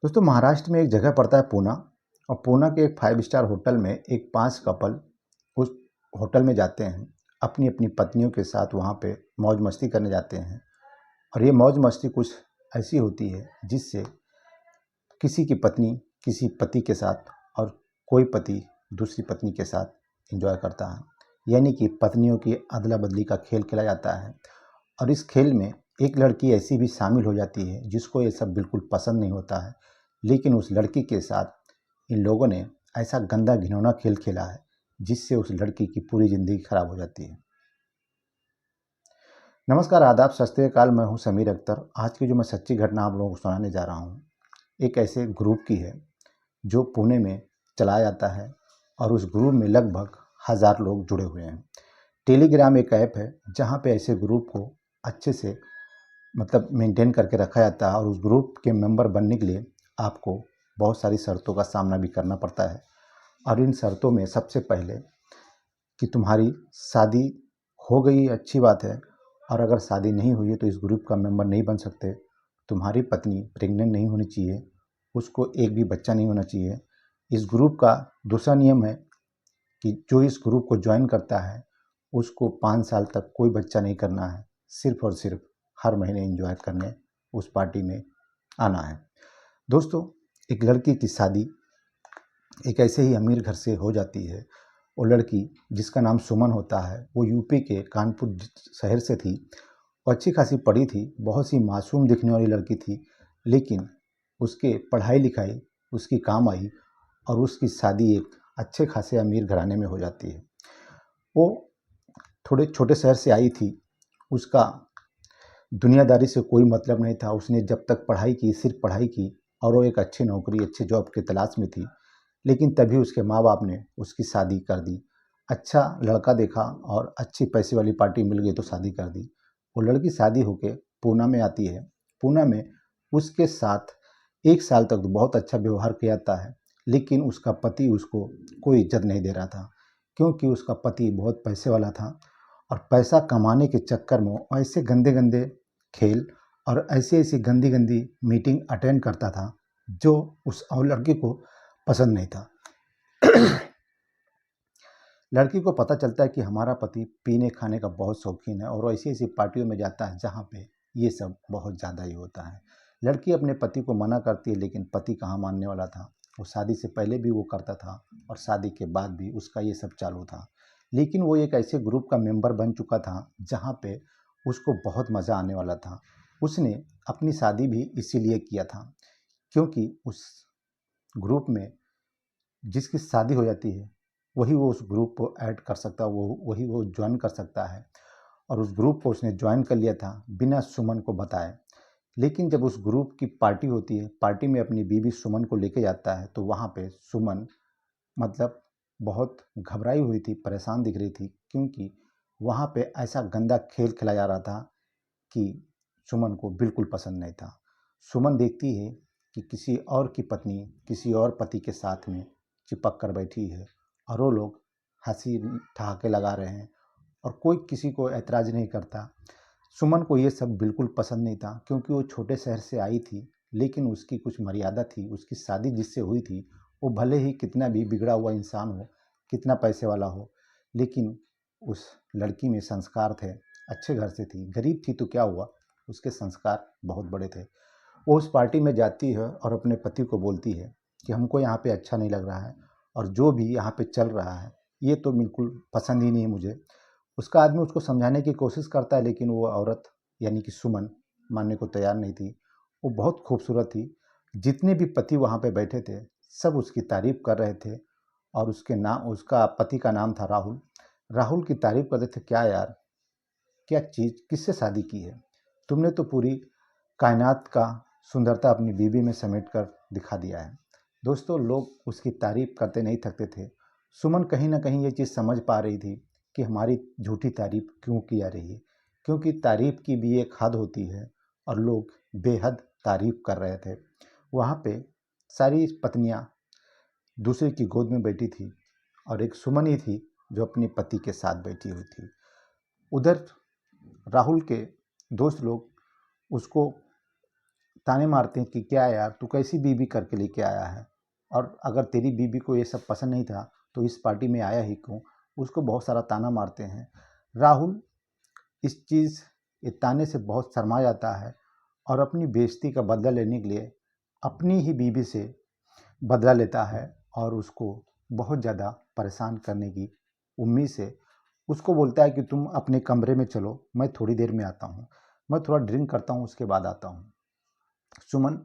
दोस्तों, महाराष्ट्र में एक जगह पड़ता है पूना। और पूना के एक 5 स्टार होटल में एक 5 कपल उस होटल में जाते हैं। अपनी अपनी पत्नियों के साथ वहाँ पे मौज मस्ती करने जाते हैं। और ये मौज मस्ती कुछ ऐसी होती है जिससे किसी की पत्नी किसी पति के साथ और कोई पति दूसरी पत्नी के साथ एंजॉय करता है। यानी कि पत्नियों की अदला बदली का खेल खेला जाता है। और इस खेल में एक लड़की ऐसी भी शामिल हो जाती है जिसको ये सब बिल्कुल पसंद नहीं होता है, लेकिन उस लड़की के साथ इन लोगों ने ऐसा गंदा घिनौना खेल खेला है जिससे उस लड़की की पूरी ज़िंदगी खराब हो जाती है। नमस्कार, आदाब, सत श्री अकाल। मैं हूं समीर अख्तर। आज की जो मैं सच्ची घटना आप लोगों को सुनाने जा रहा हूं, एक ऐसे ग्रुप की है जो पुणे में चलाया जाता है। और उस ग्रुप में लगभग 1000 लोग जुड़े हुए हैं। टेलीग्राम एक ऐप है जहां पे ऐसे ग्रुप को अच्छे से मेंटेन करके रखा जाता है। और उस ग्रुप के मेंबर बनने के लिए आपको बहुत सारी शर्तों का सामना भी करना पड़ता है। और इन शर्तों में सबसे पहले कि तुम्हारी शादी हो गई, अच्छी बात है। और अगर शादी नहीं हुई है तो इस ग्रुप का मेंबर नहीं बन सकते। तुम्हारी पत्नी प्रेग्नेंट नहीं होनी चाहिए, उसको एक भी बच्चा नहीं होना चाहिए। इस ग्रुप का दूसरा नियम है कि जो इस ग्रुप को ज्वाइन करता है उसको 5 साल तक कोई बच्चा नहीं करना है, सिर्फ और सिर्फ हर महीने एंजॉय करने उस पार्टी में आना है। दोस्तों, एक लड़की की शादी एक ऐसे ही अमीर घर से हो जाती है। वो लड़की जिसका नाम सुमन होता है, वो यूपी के कानपुर शहर से थी। वो अच्छी खासी पढ़ी थी, बहुत सी मासूम दिखने वाली लड़की थी। लेकिन उसके पढ़ाई लिखाई उसकी काम आई और उसकी शादी एक अच्छे खासे अमीर घराने में हो जाती है। वो थोड़े छोटे शहर से आई थी। उसका दुनियादारी से कोई मतलब नहीं था। उसने जब तक पढ़ाई की, सिर्फ पढ़ाई की। और वो एक अच्छी नौकरी, अच्छे जॉब की तलाश में थी। लेकिन तभी उसके माँ बाप ने उसकी शादी कर दी। अच्छा लड़का देखा और अच्छी पैसे वाली पार्टी मिल गई तो शादी कर दी। वो लड़की शादी होके पूना में आती है। पूना में उसके साथ 1 साल तक तो बहुत अच्छा व्यवहार किया जाता है। लेकिन उसका पति उसको कोई इज्जत नहीं दे रहा था, क्योंकि उसका पति बहुत पैसे वाला था। और पैसा कमाने के चक्कर में वो ऐसे गंदे गंदे खेल और ऐसी ऐसी गंदी गंदी मीटिंग अटेंड करता था जो उस और लड़की को पसंद नहीं था। लड़की को पता चलता है कि हमारा पति पीने खाने का बहुत शौकीन है और वो ऐसी ऐसी पार्टियों में जाता है जहाँ पे ये सब बहुत ज़्यादा ही होता है। लड़की अपने पति को मना करती है, लेकिन पति कहाँ मानने वाला था। वो शादी से पहले भी वो करता था और शादी के बाद भी उसका ये सब चालू था। लेकिन वो एक ऐसे ग्रुप का मेंबर बन चुका था जहाँ पे उसको बहुत मज़ा आने वाला था। उसने अपनी शादी भी इसीलिए किया था क्योंकि उस ग्रुप में जिसकी शादी हो जाती है वही वो उस ग्रुप को ऐड कर सकता है, वो वही वो ज्वाइन कर सकता है। और उस ग्रुप को उसने ज्वाइन कर लिया था बिना सुमन को बताए। लेकिन जब उस ग्रुप की पार्टी होती है, पार्टी में अपनी बीवी सुमन को लेके जाता है, तो वहाँ पे सुमन मतलब बहुत घबराई हुई थी, परेशान दिख रही थी, क्योंकि वहाँ पे ऐसा गंदा खेल खेला जा रहा था कि सुमन को बिल्कुल पसंद नहीं था। सुमन देखती है कि किसी और की पत्नी किसी और पति के साथ में चिपक कर बैठी है और वो लोग हंसी ठहाके लगा रहे हैं और कोई किसी को ऐतराज़ नहीं करता। सुमन को ये सब बिल्कुल पसंद नहीं था, क्योंकि वो छोटे शहर से आई थी। लेकिन उसकी कुछ मर्यादा थी। उसकी शादी जिससे हुई थी वो भले ही कितना भी बिगड़ा हुआ इंसान हो, कितना पैसे वाला हो, लेकिन उस लड़की में संस्कार थे। अच्छे घर से थी, गरीब थी तो क्या हुआ, उसके संस्कार बहुत बड़े थे। वो उस पार्टी में जाती है और अपने पति को बोलती है कि हमको यहाँ पे अच्छा नहीं लग रहा है और जो भी यहाँ पे चल रहा है ये तो बिल्कुल पसंद ही नहीं है मुझे। उसका आदमी उसको समझाने की कोशिश करता है, लेकिन वो औरत यानी कि सुमन मानने को तैयार नहीं थी। वो बहुत खूबसूरत थी। जितने भी पति वहाँ पे बैठे थे सब उसकी तारीफ कर रहे थे। और उसके नाम, उसका पति का नाम था राहुल। राहुल की तारीफ करते थे, क्या यार, क्या चीज़, किससे शादी की है तुमने, तो पूरी कायनात का सुंदरता अपनी बीवी में समेट कर दिखा दिया है। दोस्तों, लोग उसकी तारीफ करते नहीं थकते थे। सुमन कहीं ना कहीं ये चीज़ समझ पा रही थी कि हमारी झूठी तारीफ क्यों की जा रही है, क्योंकि तारीफ की भी एक हद होती है और लोग बेहद तारीफ कर रहे थे। वहाँ पे सारी पत्नियाँ दूसरे की गोद में बैठी थी और एक सुमन ही थी जो अपने पति के साथ बैठी हुई थी। उधर राहुल के दोस्त लोग उसको ताने मारते हैं कि क्या यार तू कैसी बीवी करके लेके आया है, और अगर तेरी बीवी को ये सब पसंद नहीं था तो इस पार्टी में आया ही क्यों। उसको बहुत सारा ताना मारते हैं। राहुल इस चीज़ ये ताने से बहुत शर्मा जाता है और अपनी बेइज्जती का बदला लेने के लिए अपनी ही बीवी से बदला लेता है और उसको बहुत ज़्यादा परेशान करने की उम्मीद से उसको बोलता है कि तुम अपने कमरे में चलो, मैं थोड़ी देर में आता हूँ, मैं थोड़ा ड्रिंक करता हूँ, उसके बाद आता हूँ। सुमन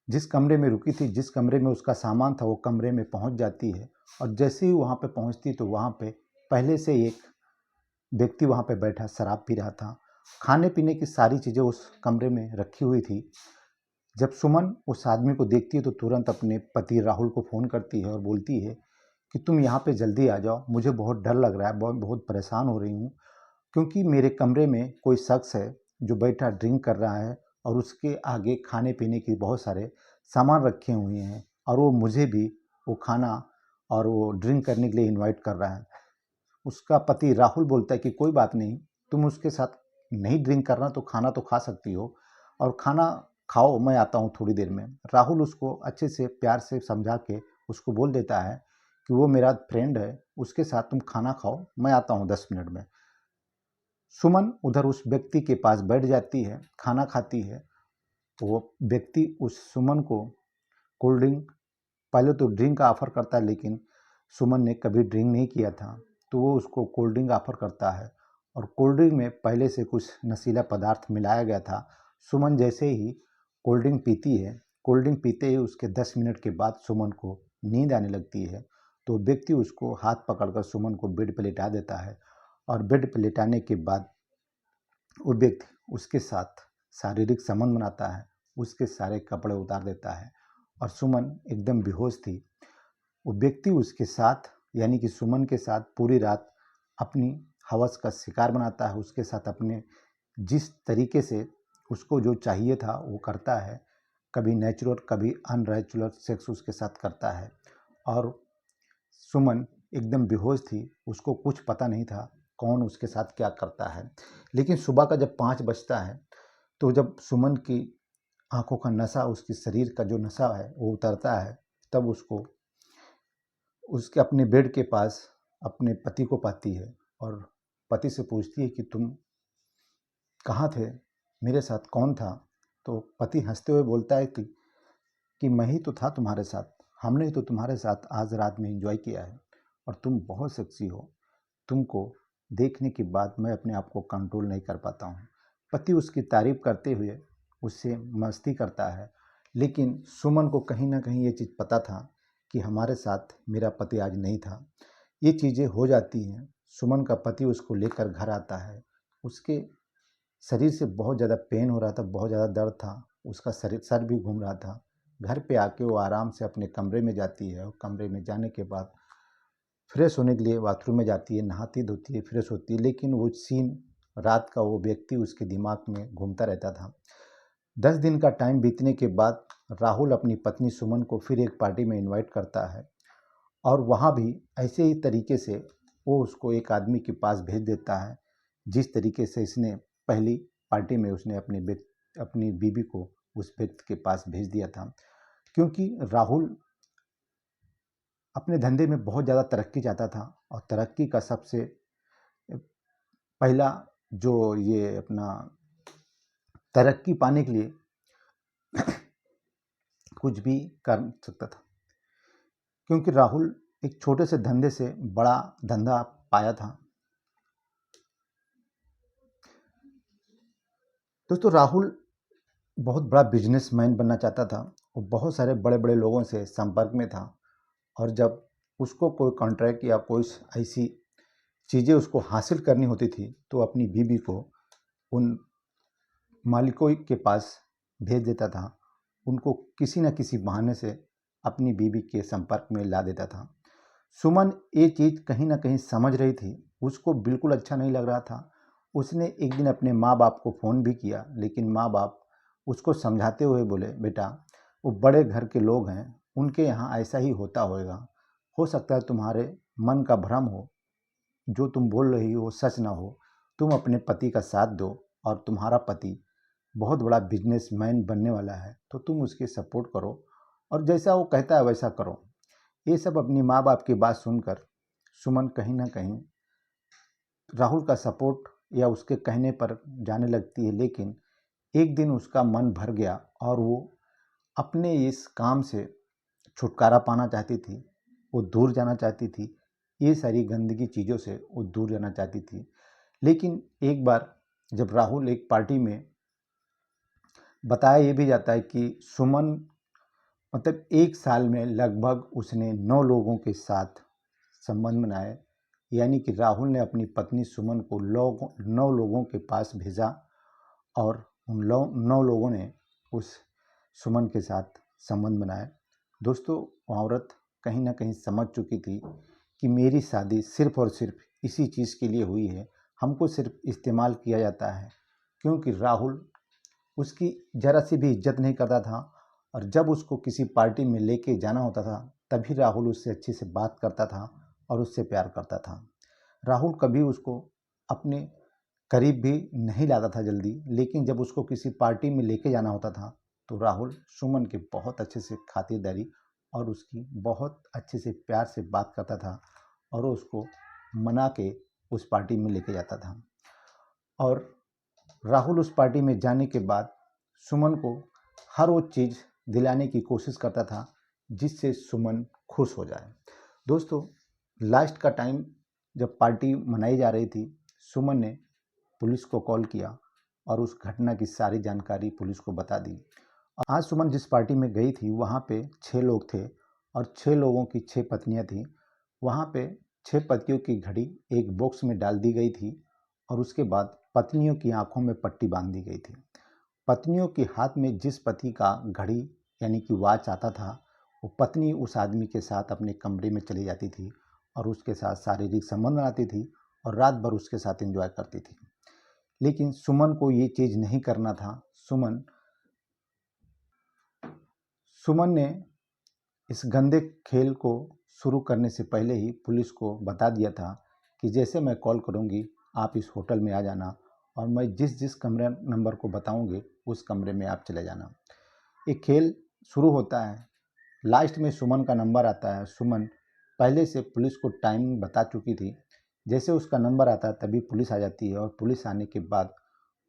जिस कमरे में रुकी थी, जिस कमरे में उसका सामान था, वो कमरे में पहुँच जाती है और जैसे ही वहाँ पे पहुँचती तो वहाँ पे पहले से एक व्यक्ति वहाँ पे बैठा शराब पी रहा था। खाने पीने की सारी चीज़ें उस कमरे में रखी हुई थी। जब सुमन उस आदमी को देखती है तो तुरंत अपने पति राहुल को फ़ोन करती है और बोलती है कि तुम यहाँ पे जल्दी आ जाओ, मुझे बहुत डर लग रहा है, बहुत परेशान हो रही हूँ, क्योंकि मेरे कमरे में कोई शख्स है जो बैठा ड्रिंक कर रहा है और उसके आगे खाने पीने की बहुत सारे सामान रखे हुए हैं और वो मुझे भी वो खाना और वो ड्रिंक करने के लिए इनवाइट कर रहा है। उसका पति राहुल बोलता है कि कोई बात नहीं, तुम उसके साथ नहीं ड्रिंक करना तो खाना तो खा सकती हो, और खाना खाओ, मैं आता हूँ थोड़ी देर में। राहुल उसको अच्छे से प्यार से समझा के उसको बोल देता है कि वो मेरा फ्रेंड है, उसके साथ तुम खाना खाओ, मैं आता हूँ 10 मिनट में। सुमन उधर उस व्यक्ति के पास बैठ जाती है, खाना खाती है। तो वो व्यक्ति उस सुमन को कोल्ड ड्रिंक, पहले तो ड्रिंक का ऑफ़र करता है, लेकिन सुमन ने कभी ड्रिंक नहीं किया था, तो वो उसको कोल्ड ड्रिंक ऑफ़र करता है और कोल्ड ड्रिंक में पहले से कुछ नशीला पदार्थ मिलाया गया था। सुमन जैसे ही कोल्ड ड्रिंक पीती है, कोल्ड ड्रिंक पीते ही उसके 10 मिनट के बाद सुमन को नींद आने लगती है। तो व्यक्ति उसको हाथ पकड़कर सुमन को बेड पर लेटा देता है और बेड पर लेटाने के बाद वो व्यक्ति उसके साथ शारीरिक संबंध बनाता है, उसके सारे कपड़े उतार देता है और सुमन एकदम बेहोश थी। वो व्यक्ति उसके साथ यानी कि सुमन के साथ पूरी रात अपनी हवस का शिकार बनाता है, उसके साथ अपने जिस तरीके से उसको जो चाहिए था वो करता है, कभी नेचुरल कभी अननेचुरल सेक्स उसके साथ करता है। और सुमन एकदम बेहोश थी, उसको कुछ पता नहीं था कौन उसके साथ क्या करता है। लेकिन सुबह का जब 5 बजता है तो जब सुमन की आंखों का नशा, उसकी शरीर का जो नशा है वो उतरता है, तब उसको उसके अपने बेड के पास अपने पति को पाती है और पति से पूछती है कि तुम कहाँ थे, मेरे साथ कौन था। तो पति हंसते हुए बोलता है कि मैं ही तो था तुम्हारे साथ, हमने ही तो तुम्हारे साथ आज रात में एंजॉय किया है और तुम बहुत सेक्सी हो, तुमको देखने के बाद मैं अपने आप को कंट्रोल नहीं कर पाता हूँ। पति उसकी तारीफ करते हुए उससे मस्ती करता है, लेकिन सुमन को कहीं ना कहीं ये चीज़ पता था कि हमारे साथ मेरा पति आज नहीं था। ये चीज़ें हो जाती हैं। सुमन का पति उसको लेकर घर आता है, उसके शरीर से बहुत ज़्यादा पेन हो रहा था, बहुत ज़्यादा दर्द था, उसका सर भी घूम रहा था। घर पे आके वो आराम से अपने कमरे में जाती है और कमरे में जाने के बाद फ्रेश होने के लिए बाथरूम में जाती है, नहाती धोती है, फ्रेश होती है, लेकिन वो सीन, रात का वो व्यक्ति उसके दिमाग में घूमता रहता था। 10 दिन का टाइम बीतने के बाद राहुल अपनी पत्नी सुमन को फिर एक पार्टी में इनवाइट करता है और वहाँ भी ऐसे ही तरीके से वो उसको एक आदमी के पास भेज देता है, जिस तरीके से इसने पहली पार्टी में उसने अपनी बीवी को उस व्यक्ति के पास भेज दिया था। क्योंकि राहुल अपने धंधे में बहुत ज़्यादा तरक्की चाहता था और तरक्की का सबसे पहला जो ये अपना तरक्की पाने के लिए कुछ भी कर सकता था, क्योंकि राहुल एक छोटे से धंधे से बड़ा धंधा पाया था। दोस्तों, राहुल बहुत बड़ा बिजनेसमैन बनना चाहता था। वो बहुत सारे बड़े बड़े लोगों से संपर्क में था और जब उसको कोई कॉन्ट्रैक्ट या कोई ऐसी चीज़ें उसको हासिल करनी होती थी तो अपनी बीवी को उन मालिकों के पास भेज देता था, उनको किसी न किसी बहाने से अपनी बीवी के संपर्क में ला देता था। सुमन ये चीज़ कहीं ना कहीं समझ रही थी, उसको बिल्कुल अच्छा नहीं लग रहा था। उसने एक दिन अपने माँ बाप को फ़ोन भी किया, लेकिन माँ बाप उसको समझाते हुए बोले, बेटा वो बड़े घर के लोग हैं, उनके यहाँ ऐसा ही होता होगा, हो सकता है तुम्हारे मन का भ्रम हो, जो तुम बोल रही हो वो सच ना हो, तुम अपने पति का साथ दो और तुम्हारा पति बहुत बड़ा बिजनेसमैन बनने वाला है, तो तुम उसके सपोर्ट करो और जैसा वो कहता है वैसा करो। ये सब अपनी माँ बाप की बात सुनकर सुमन कहीं ना कहीं राहुल का सपोर्ट या उसके कहने पर जाने लगती है, लेकिन एक दिन उसका मन भर गया और वो अपने इस काम से छुटकारा पाना चाहती थी। वो दूर जाना चाहती थी, ये सारी गंदगी चीज़ों से वो दूर जाना चाहती थी। लेकिन एक बार जब राहुल एक पार्टी में, बताया ये भी जाता है कि सुमन मतलब एक साल में लगभग उसने 9 लोगों के साथ संबंध बनाए, यानी कि राहुल ने अपनी पत्नी सुमन को 9 लोगों के पास भेजा और उन 9 लोगों ने उस सुमन के साथ संबंध बनाए। दोस्तों, वो औरत कहीं ना कहीं समझ चुकी थी कि मेरी शादी सिर्फ और सिर्फ इसी चीज़ के लिए हुई है, हमको सिर्फ इस्तेमाल किया जाता है, क्योंकि राहुल उसकी ज़रा सी भी इज्जत नहीं करता था। और जब उसको किसी पार्टी में लेके जाना होता था तभी राहुल उससे अच्छे से बात करता था और उससे प्यार करता था। राहुल कभी उसको अपने करीब भी नहीं लाता था जल्दी, लेकिन जब उसको किसी पार्टी में लेके जाना होता था तो राहुल सुमन की बहुत अच्छे से खातिरदारी और उसकी बहुत अच्छे से प्यार से बात करता था और वो उसको मना के उस पार्टी में लेके जाता था। और राहुल उस पार्टी में जाने के बाद सुमन को हर वो चीज़ दिलाने की कोशिश करता था जिससे सुमन खुश हो जाए। दोस्तों, लास्ट का टाइम जब पार्टी मनाई जा रही थी, सुमन ने पुलिस को कॉल किया और उस घटना की सारी जानकारी पुलिस को बता दी। आज सुमन जिस पार्टी में गई थी वहाँ पे 6 लोग थे और 6 लोगों की 6 पत्नियाँ थीं। वहाँ पे 6 पतियों की घड़ी एक बॉक्स में डाल दी गई थी और उसके बाद पत्नियों की आंखों में पट्टी बांध दी गई थी। पत्नियों के हाथ में जिस पति का घड़ी यानी कि वॉच आता था, वो पत्नी उस आदमी के साथ अपने कमरे में चली जाती थी और उसके साथ शारीरिक संबंध बनाती थी और रात भर उसके साथ एंजॉय करती थी। लेकिन सुमन को ये चीज़ नहीं करना था। सुमन ने इस गंदे खेल को शुरू करने से पहले ही पुलिस को बता दिया था कि जैसे मैं कॉल करूंगी आप इस होटल में आ जाना और मैं जिस जिस कमरे नंबर को बताऊंगी उस कमरे में आप चले जाना। एक खेल शुरू होता है, लास्ट में सुमन का नंबर आता है। सुमन पहले से पुलिस को टाइम बता चुकी थी। जैसे उसका नंबर आता है तभी पुलिस आ जाती है और पुलिस आने के बाद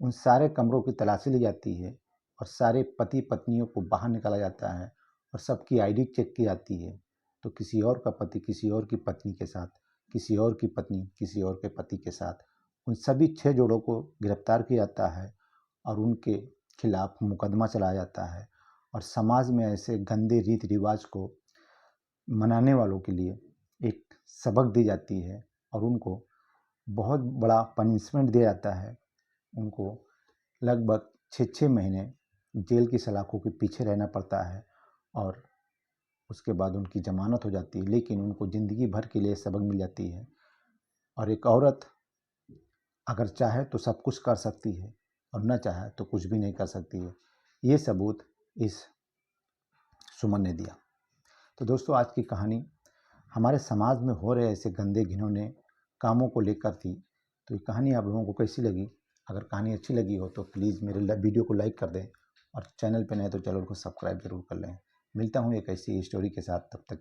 उन सारे कमरों की तलाशी ली जाती है और सारे पति पत्नियों को बाहर निकाला जाता है और सबकी आईडी चेक की जाती है। तो किसी और का पति किसी और की पत्नी के साथ, किसी और की पत्नी किसी और के पति के साथ, उन सभी 6 जोड़ों को गिरफ्तार किया जाता है और उनके खिलाफ मुकदमा चलाया जाता है। और समाज में ऐसे गंदे रीति रिवाज को मनाने वालों के लिए एक सबक दी जाती है और उनको बहुत बड़ा पनिशमेंट दिया जाता है। उनको लगभग 6-6 महीने जेल की सलाखों के पीछे रहना पड़ता है और उसके बाद उनकी ज़मानत हो जाती है, लेकिन उनको ज़िंदगी भर के लिए सबक मिल जाती है। और एक औरत अगर चाहे तो सब कुछ कर सकती है और न चाहे तो कुछ भी नहीं कर सकती है। ये सबूत इस सुमन ने दिया। तो दोस्तों, आज की कहानी हमारे समाज में हो रहे ऐसे गंदे घिनौने कामों को लेकर थी। तो ये कहानी आप लोगों को कैसी लगी? अगर कहानी अच्छी लगी हो तो प्लीज़ मेरे वीडियो को लाइक कर दें और चैनल पर नए तो चैनल को सब्सक्राइब जरूर कर लें। मिलता हूँ एक ऐसी स्टोरी के साथ, तब तक